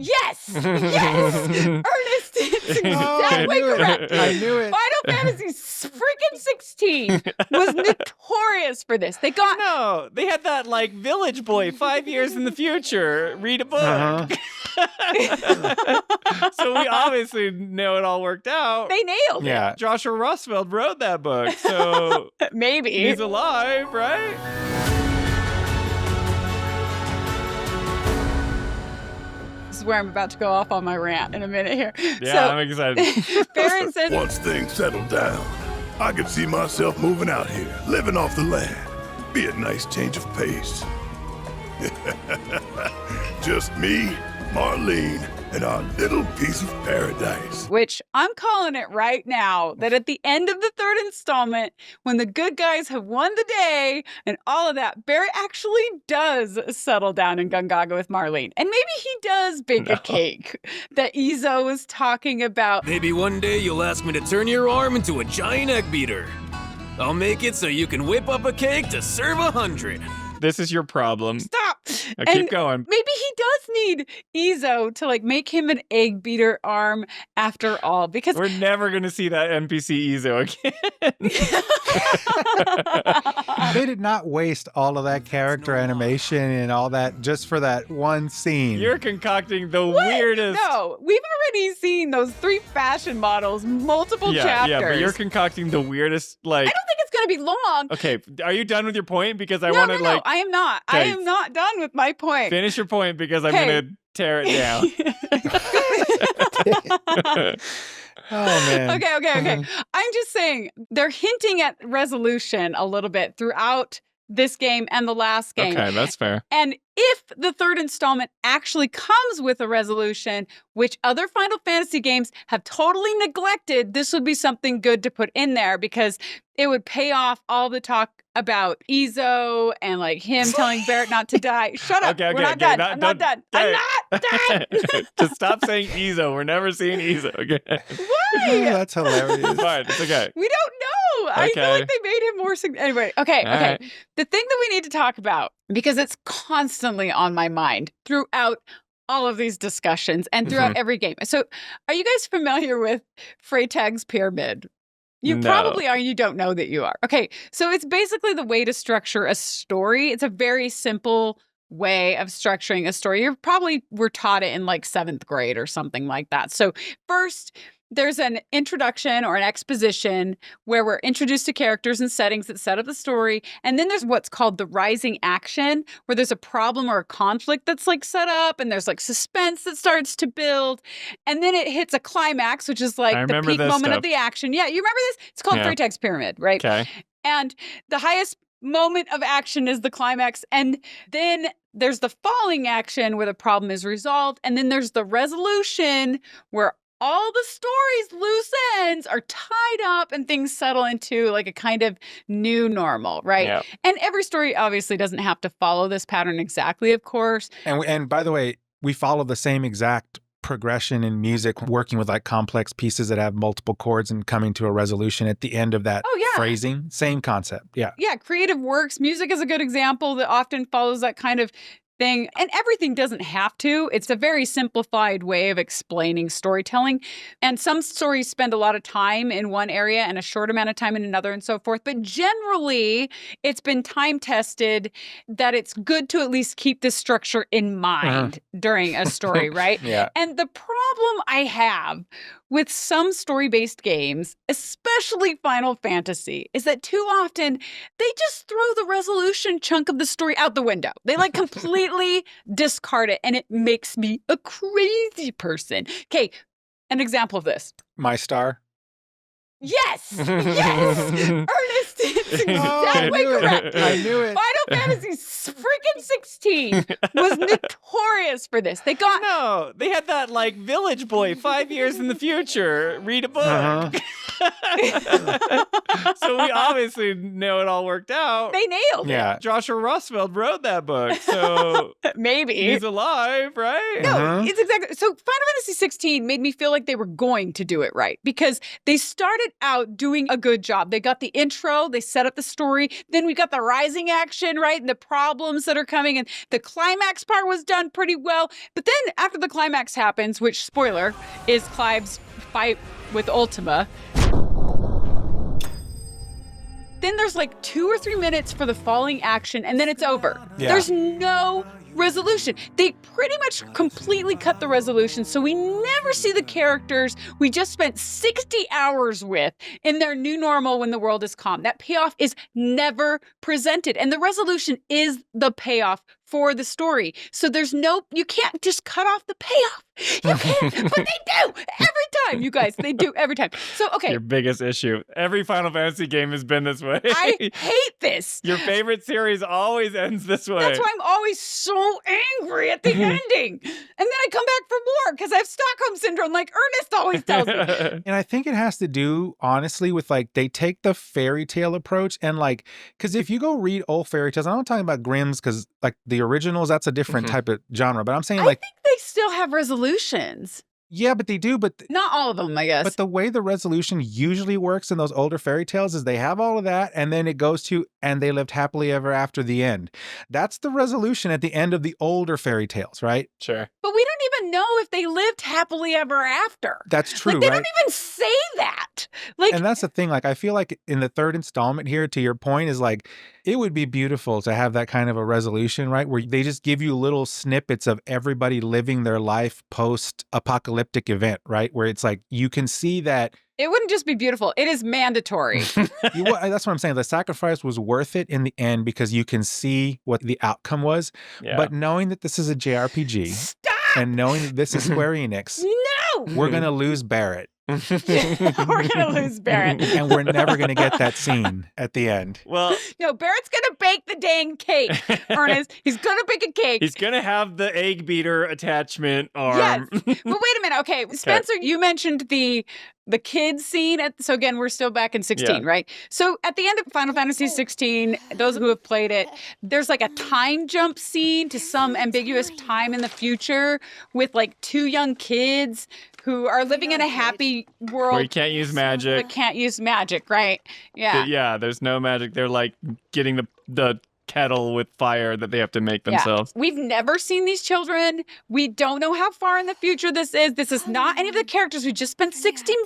Yes! Yes! Ernest, it's exactly correct. I knew it. Final Fantasy freaking 16 was notorious for this. They got... No, they had that, like, village boy 5 years in the future read a book. So we obviously know it all worked out. They nailed Yeah. Joshua Rossfeld wrote that book, so it. Maybe. he's alive, right? This is where I'm about to go off on my rant in a minute here. Yeah, I'm excited. Barron says... Once things settle down, I could see myself moving out here, living off the land. Be a nice change of pace. Just me, Marlene, and our little piece of paradise. Which I'm calling it right now, that at the end of the third installment, when the good guys have won the day and all of that, Barrett actually does settle down in Gungaga with Marlene. And maybe he does bake a cake that Izo was talking about. Maybe one day you'll ask me to turn your arm into a giant egg beater. I'll make it so you can whip up a cake to serve 100. This is your problem. Stop! Now And keep going. maybe he does need Izo to like make him an egg beater arm after all, because We're never going to see that NPC Izo again. They did not waste all of that character animation and all that just for that one scene. You're concocting the What? weirdest. No, we've already seen those 3 fashion models, multiple chapters. Yeah, but you're concocting the weirdest, like... I don't think it's going to be long. Okay, are you done with your point? Because I No, want to, no, like... I am not. I Okay. am not done with my point. Finish your point because I'm Okay. going to tear it down. Oh, man. Okay. I'm just saying, they're hinting at resolution a little bit throughout this game and the last game. Okay, that's fair. And if the third installment actually comes with a resolution, which other Final Fantasy games have totally neglected, this would be something good to put in there because it would pay off all the talk about Izo and like him telling Barrett not to die. Shut up. Okay, We're not done. I'm not done. I'm not done. Just stop saying Izo. We're never seeing Izo again. Oh, Why? that's hilarious. It's fine. It's okay. We don't know. I feel Okay. like they made him more anyway. Okay. All right. The thing that we need to talk about, because it's constantly on my mind throughout all of these discussions and throughout every game. So are you guys familiar with Freytag's pyramid? You No. probably are. You don't know that you are. Okay. So it's basically the way to structure a story. It's a very simple way of structuring a story. You probably were taught it in like 7th grade or something like that. So first, there's an introduction or an exposition where we're introduced to characters and settings that set up the story. And then there's what's called the rising action, where there's a problem or a conflict that's like set up and there's like suspense that starts to build. And then it hits a climax, which is like I the remember peak this moment stuff. of the action. Yeah, you remember this? It's called Yeah. Freytag's pyramid, right? Okay. And the highest moment of action is the climax. And then there's the falling action where the problem is resolved. And then there's the resolution where all the story's loose ends are tied up and things settle into like a kind of new normal, right? Yeah. And every story obviously doesn't have to follow this pattern exactly, of course. And by the way, we follow the same exact progression in music, working with like complex pieces that have multiple chords and coming to a resolution at the end of that Oh, yeah. phrasing. Same concept. Yeah. Yeah, creative works. Music is a good example that often follows that kind of thing. And everything doesn't have to. It's a very simplified way of explaining storytelling. And some stories spend a lot of time in one area and a short amount of time in another and so forth. But generally, it's been time tested that it's good to at least keep this structure in mind during a story, right? Yeah. And the problem I have with some story-based games, especially Final Fantasy, is that too often they just throw the resolution chunk of the story out the window. They like completely discard it, and it makes me a crazy person. Okay, an example of this. My Star. Yes! Yes! Ernest, it's exactly knew it. correct. I knew it. Final Fantasy freaking 16 was notorious for this. They got No, they had that, like, village boy 5 years in the future read a book. So we obviously know it all worked out. They nailed it. Yeah. Joshua Rossfeld wrote that book, so Maybe. he's alive, right? No, Uh-huh. it's exactly. So Final Fantasy 16 made me feel like they were going to do it right because they started out doing a good job. They got the intro, they set up the story, then we got the rising action, right? And the problems that are coming, and the climax part was done pretty well. But then after the climax happens, which, spoiler, is Clive's fight with Ultima, then there's like 2 or 3 minutes for the falling action, and then it's over. Yeah. There's no resolution. They pretty much completely cut the resolution, so we never see the characters we just spent 60 hours with in their new normal when the world is calm. That payoff is never presented, and the resolution is the payoff for the story. So you can't just cut off the payoff. You can't, but they do every time, you guys. They do every time. So, okay. Your biggest issue. Every Final Fantasy game has been this way. I hate this. Your favorite series always ends this way. That's why I'm always so angry at the ending. And then I come back for more because I have Stockholm Syndrome like Ernest always tells me. And I think it has to do, honestly, with like they take the fairy tale approach and like, because if you go read old fairy tales, I'm not talking about Grimm's because like the originals, that's a different type of genre. But I'm saying I like, think they still have resolutions. yeah, but they do. But Not all of them, I guess. But the way the resolution usually works in those older fairy tales is they have all of that and then it goes to, and they lived happily ever after the end. That's the resolution at the end of the older fairy tales, right? Sure. But we don't even know if they lived happily ever after. That's true, Like, they right? don't even say that. Like, And that's the thing. Like, I feel like in the third installment here, to your point, is like, it would be beautiful to have that kind of a resolution, right? Where they just give you little snippets of everybody living their life post-apocalyptic event, right? Where it's like, you can see that. it wouldn't just be beautiful. It is mandatory. That's what I'm saying. The sacrifice was worth it in the end because you can see what the outcome was. Yeah. But knowing that this is a JRPG Stop! and knowing that this is Square Enix, No! we're going to lose Barrett. We're going to lose Barrett. And we're never going to get that scene at the end. Well, No, Barrett's going to bake the dang cake, Ernest. He's going to bake a cake. he's going to have the egg beater attachment arm. Yes. But wait a minute. Okay, Spencer, you mentioned the kids scene. So again, we're still back in 16, Yeah. right? So at the end of Final Fantasy 16, those who have played it, there's like a time jump scene to some ambiguous time in the future with like 2 young kids who are living in a happy world. Where you can't use magic. But can't use magic, right? Yeah. Yeah, there's no magic. They're like getting the kettle with fire that they have to make themselves. We've never seen these children. We don't know how far in the future this is. This is not any of the characters we just spent 16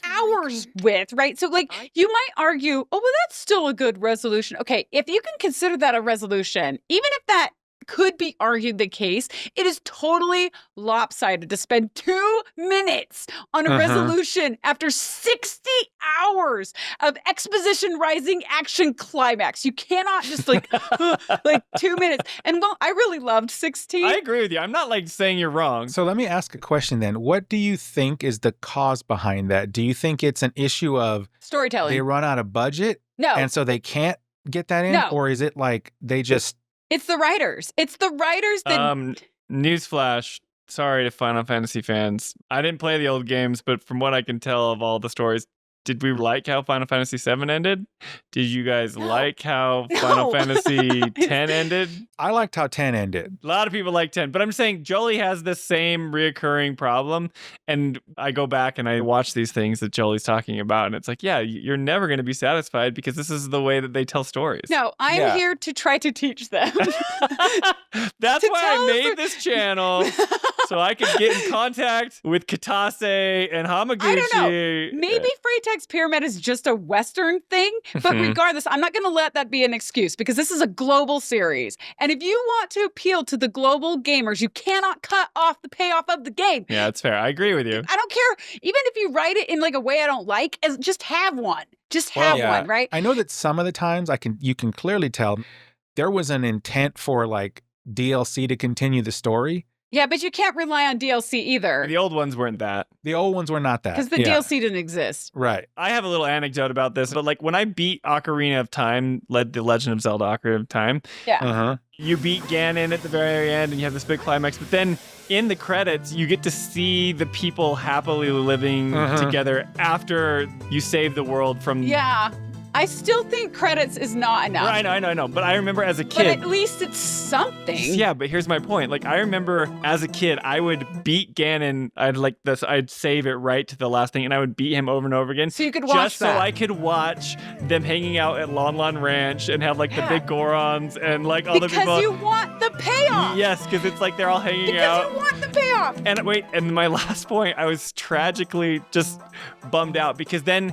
hours with, right? So, like, you might argue, oh, well, that's still a good resolution. Okay, if you can consider that a resolution, even if that could be argued the case, it is totally lopsided to spend 2 minutes on a resolution after 60 hours of exposition rising action climax. You cannot just like 2 minutes. And well, I really loved 16. I agree with you. I'm not like saying you're wrong. So let me ask a question then. What do you think is the cause behind that? Do you think it's an issue of Storytelling. they run out of budget No. and so they can't get that in? No. Or is it like they just... It's the writers. It's the writers that Newsflash. Sorry to Final Fantasy fans. I didn't play the old games, but from what I can tell of all the stories, did we like how Final Fantasy VII ended? Did you guys like how Final Fantasy X ended? I liked how 10 ended. A lot of people like 10, but I'm saying Jolie has this same reoccurring problem. And I go back and I watch these things that Jolie's talking about. And it's like, yeah, you're never going to be satisfied because this is the way that they tell stories. No, I'm Yeah. here to try to teach them. That's To why tell I us made this channel. So I could get in contact with Katase and Hamaguchi. I don't know. Maybe Freytag's Pyramid is just a Western thing, but regardless, I'm not going to let that be an excuse because this is a global series. And if you want to appeal to the global gamers, you cannot cut off the payoff of the game. Yeah, that's fair. I agree with you. I don't care. Even if you write it in like a way I don't like, just have one. Just have one, right? I know that some of the times you can clearly tell there was an intent for like DLC to continue the story. Yeah, but you can't rely on DLC either The old ones weren't that. The old ones were not that. because the DLC didn't exist. Right. I have a little anecdote about this, but like when I beat Ocarina of Time, The Legend of Zelda Ocarina of Time, Yeah. you beat Ganon at the very end and you have this big climax, but then in the credits, you get to see the people happily living together after you save the world from... Yeah. I still think credits is not enough. I know. But I remember as a But kid... at least it's something. Yeah, but here's my point. Like, I remember as a kid, I would beat Ganon. I'd save it right to the last thing, and I would beat him over and over again. So you could watch just that. so I could watch them hanging out at Lon Lon Ranch and have like the big Gorons and like all the people. Because you want the payoff. Yes, because it's like they're all hanging Because out. you want the payoff. And wait, and my last point, I was tragically just bummed out because then,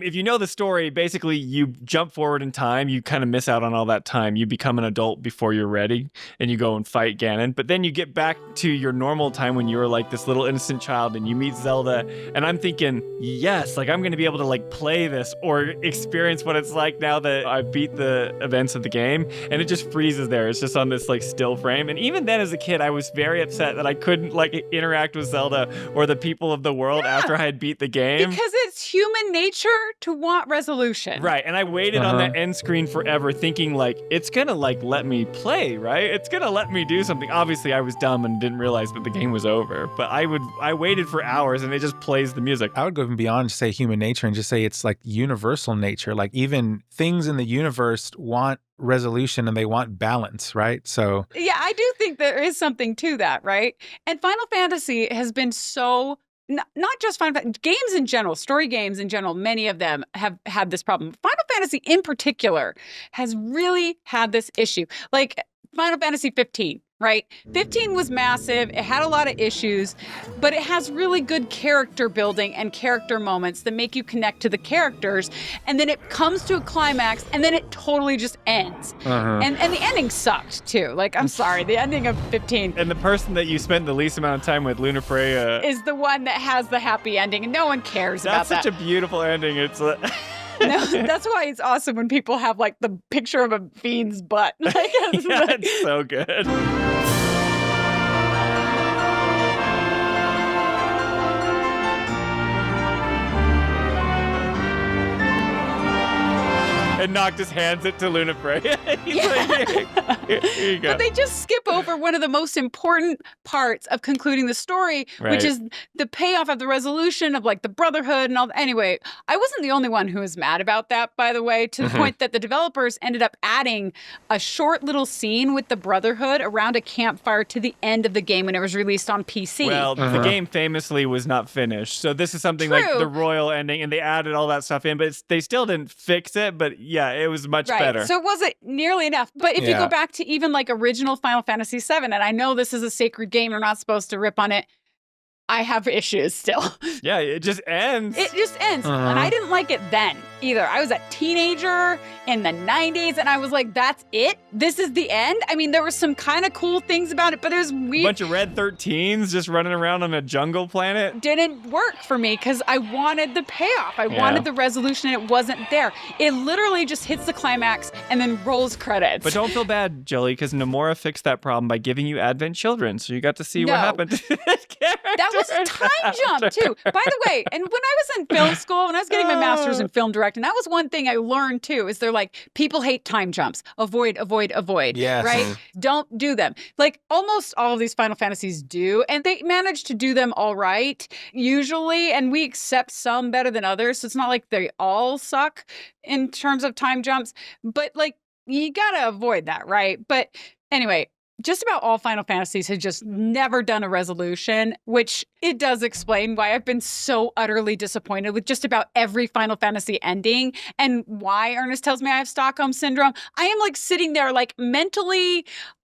if you know the story, basically you jump forward in time, you kind of miss out on all that time. You become an adult before you're ready and you go and fight Ganon. But then you get back to your normal time when you were like this little innocent child and you meet Zelda. And I'm thinking, yes, like I'm going to be able to like play this or experience what it's like now that I beat the events of the game. And it just freezes there. It's just on this like still frame. And even then as a kid, I was very upset that I couldn't like interact with Zelda or the people of the world after I had beat the game. Because it's human nature to want resolution. Right, and I waited on that end screen forever thinking like, it's gonna like let me play, right? It's gonna let me do something. Obviously I was dumb and didn't realize that the game was over, but I waited for hours and it just plays the music. I would go even beyond to say human nature and just say it's like universal nature. Like even things in the universe want resolution and they want balance, right? So Yeah, I do think there is something to that, right? And Final Fantasy has been so... Not just Final Fantasy, games in general, story games in general, many of them have had this problem. Final Fantasy in particular has really had this issue. Like Final Fantasy 15, right? 15 was massive. It had a lot of issues, but it has really good character building and character moments that make you connect to the characters. And then it comes to a climax and then it totally just ends. And the ending sucked too. Like, I'm sorry, the ending of 15 And the person that you spent the least amount of time with, Luna Freya, is the one that has the happy ending and no one cares about that's that. such a beautiful ending. It's No, that's why it's awesome when people have like the picture of a fiend's butt. Like, yeah, it's so good. And Noct just hands it to Luna Freya. He's like, here you go. But they just skip over one of the most important parts of concluding the story, which is the payoff of the resolution of like the brotherhood and all. Anyway, I wasn't the only one who was mad about that, by the way, to the point that the developers ended up adding a short little scene with the brotherhood around a campfire to the end of the game when it was released on PC. Well, the game famously was not finished. So this is something like the royal ending, and they added all that stuff in, but they still didn't fix it. But yeah, it was much better. So it wasn't nearly enough. But if you go back to even like original Final Fantasy VII, and I know this is a sacred game, we're not supposed to rip on it, I have issues still. Yeah, it just ends. It just ends. And I didn't like it then either. I was a teenager in the 90s and I was like, that's it? This is the end? I mean, there were some kind of cool things about it, but it was weird. A bunch of red 13s just running around on a jungle planet. Didn't work for me because I wanted the payoff. I wanted the resolution and it wasn't there. It literally just hits the climax and then rolls credits. But don't feel bad, Jolie, because Nomura fixed that problem by giving you Advent Children, so you got to see what happened to this character. That was a time jump, too. By the way, and when I was in film school, when I was getting my master's in film directing, that was one thing I learned, too, is they're like, people hate time jumps. Avoid, avoid, avoid. Yes. Right? Don't do them. Like, almost all of these Final Fantasies do, and they manage to do them all right, usually, and we accept some better than others, so it's not like they all suck in terms of time jumps, but, like, you gotta avoid that, right? But anyway, just about all Final Fantasies have just never done a resolution, which it does explain why I've been so utterly disappointed with just about every Final Fantasy ending and why Ernest tells me I have Stockholm Syndrome. I am like sitting there like mentally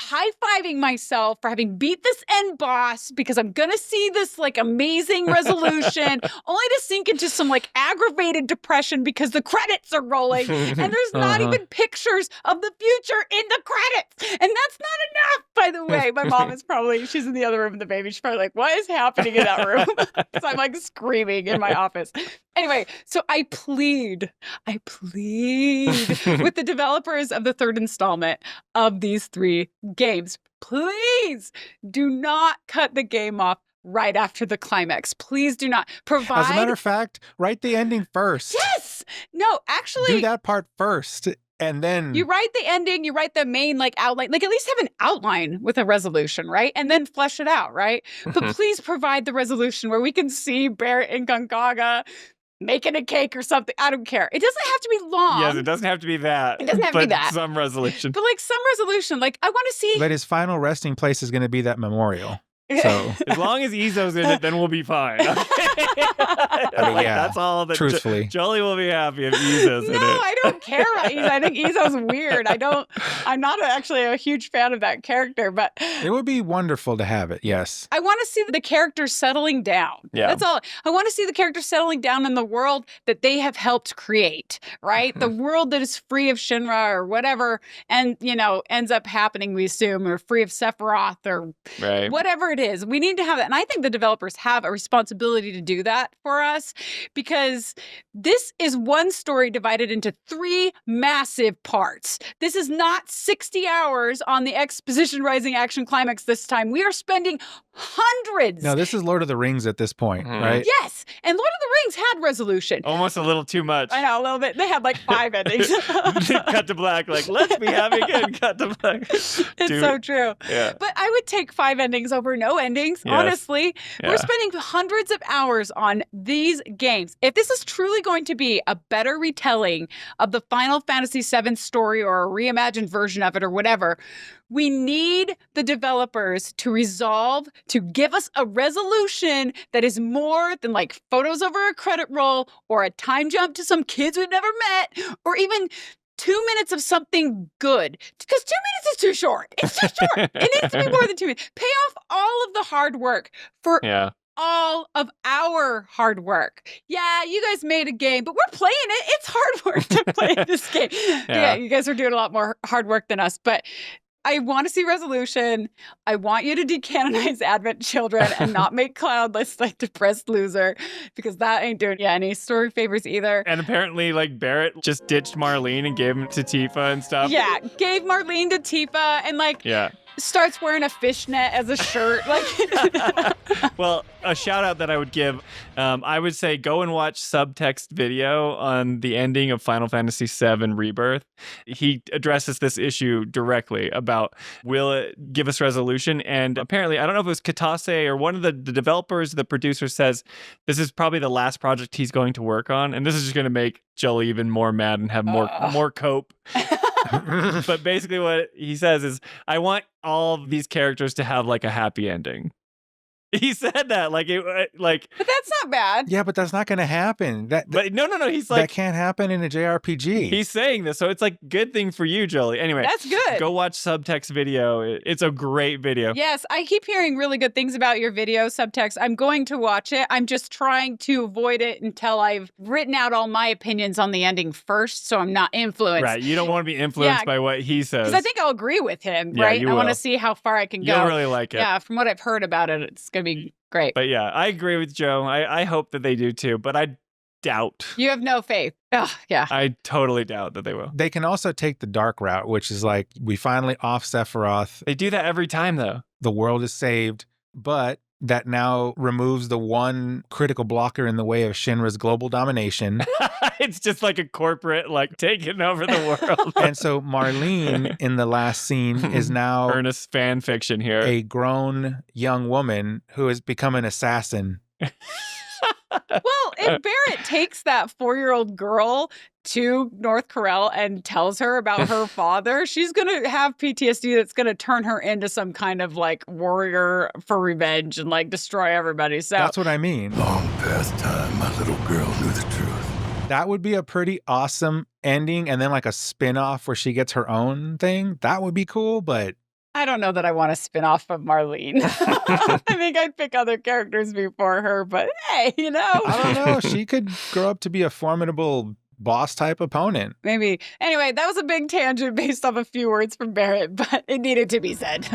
high-fiving myself for having beat this end boss because I'm gonna see this like amazing resolution only to sink into some like aggravated depression because the credits are rolling and there's not even pictures of the future in the credits, and that's not enough, by the way. My mom is probably, she's in the other room in the baby, she's probably like, what is happening in that room? Because I'm like screaming in my office. Anyway, so I plead with the developers of the third installment of these three games. please do not cut the game off right after the climax. Please do not. Provide. As a matter of fact, write the ending first. Yes. No, actually. Do that part first. And then you write the ending, you write the main like outline, like at least have an outline with a resolution, right? And then flesh it out, right? But please provide the resolution where we can see Barrett and Gongaga making a cake or something. I don't care. It doesn't have to be long. Yes, it doesn't have to be that. It doesn't have to be that. Some resolution. But like some resolution. Like I want to see. But his final resting place is going to be that memorial. So as long as Izo's in it, then we'll be fine. Yeah, that's all that truthfully. Jolie will be happy if Izo's in it. No, I don't care about Izo. I think Izo's weird. I'm not actually a huge fan of that character, but it would be wonderful to have it, yes. I want to see the characters settling down. Yeah. That's all. I want to see the characters settling down in the world that they have helped create, right? The world that is free of Shinra or whatever, and, ends up happening, we assume, or free of Sephiroth or whatever it is. We need to have that. And I think the developers have a responsibility to do that for us because this is one story divided into 3 massive parts. This is not 60 hours on the Exposition Rising action climax this time. We are spending hundreds. No, this is Lord of the Rings at this point, right? Yes. And Lord of the Rings had resolution. Almost a little too much. I know, a little bit. They had like 5 endings. Cut to black, like, let's be happy again. Cut to black. It's so true. Yeah. But I would take 5 endings over no endings, honestly. Yeah. We're spending hundreds of hours on these games. If this is truly going to be a better retelling of the Final Fantasy VII story or a reimagined version of it or whatever, we need the developers to resolve, to give us a resolution that is more than like photos over a credit roll or a time jump to some kids we've never met or even 2 minutes of something good. Because 2 minutes is too short. It's too short. It needs to be more than 2 minutes. Pay off all of the hard work for all of our hard work. Yeah, you guys made a game, but we're playing it. It's hard work to play this game. Yeah, you guys are doing a lot more hard work than us, but I want to see resolution. I want you to decanonize Advent Children and not make Cloudless like depressed loser because that ain't doing any story favors either. And apparently, like, Barrett just ditched Marlene and gave him to Tifa and stuff. Yeah, gave Marlene to Tifa and like starts wearing a fishnet as a shirt. Like, well, a shout out that I would give, I would say go and watch SubTXT video on the ending of Final Fantasy VII Rebirth. He addresses this issue directly about will it give us resolution? And apparently, I don't know if it was Katase or one of the developers, the producer says this is probably the last project he's going to work on. And this is just going to make Jolie even more mad and have more cope. But basically what he says is, I want all of these characters to have like a happy ending. He said that but that's not bad. Yeah, but that's not going to happen. But no. He's like, that can't happen in a JRPG. He's saying this, so it's like good thing for you, Jolie. Anyway, that's good. Go watch SubTXT video. It's a great video. Yes, I keep hearing really good things about your video, SubTXT. I'm going to watch it. I'm just trying to avoid it until I've written out all my opinions on the ending first, so I'm not influenced. Right, you don't want to be influenced by what he says. Because I think I'll agree with him, right? I want to see how far I can go. You'll really like it. Yeah, from what I've heard about it, it's going to be great. But yeah, I agree with Joe. I hope that they do too, but I doubt. You have no faith. Oh, yeah. I totally doubt that they will. They can also take the dark route, which is like, we finally off Sephiroth. They do that every time, though. The world is saved, but that now removes the one critical blocker in the way of Shinra's global domination. It's just like a corporate, like, taking over the world. And so Marlene in the last scene is now Ernest fan fiction here. A grown young woman who has become an assassin. Well, if Barrett takes that 4-year-old girl to North Corel and tells her about her father, she's going to have PTSD that's going to turn her into some kind of like warrior for revenge and like destroy everybody. So that's what I mean. Long past time, my little girl knew the truth. That would be a pretty awesome ending. And then like a spin-off where she gets her own thing. That would be cool, but I don't know that I want a spin-off of Marlene. I think I'd pick other characters before her, but hey, I don't know. She could grow up to be a formidable boss type opponent. Maybe. Anyway, that was a big tangent based off a few words from Barrett, but it needed to be said.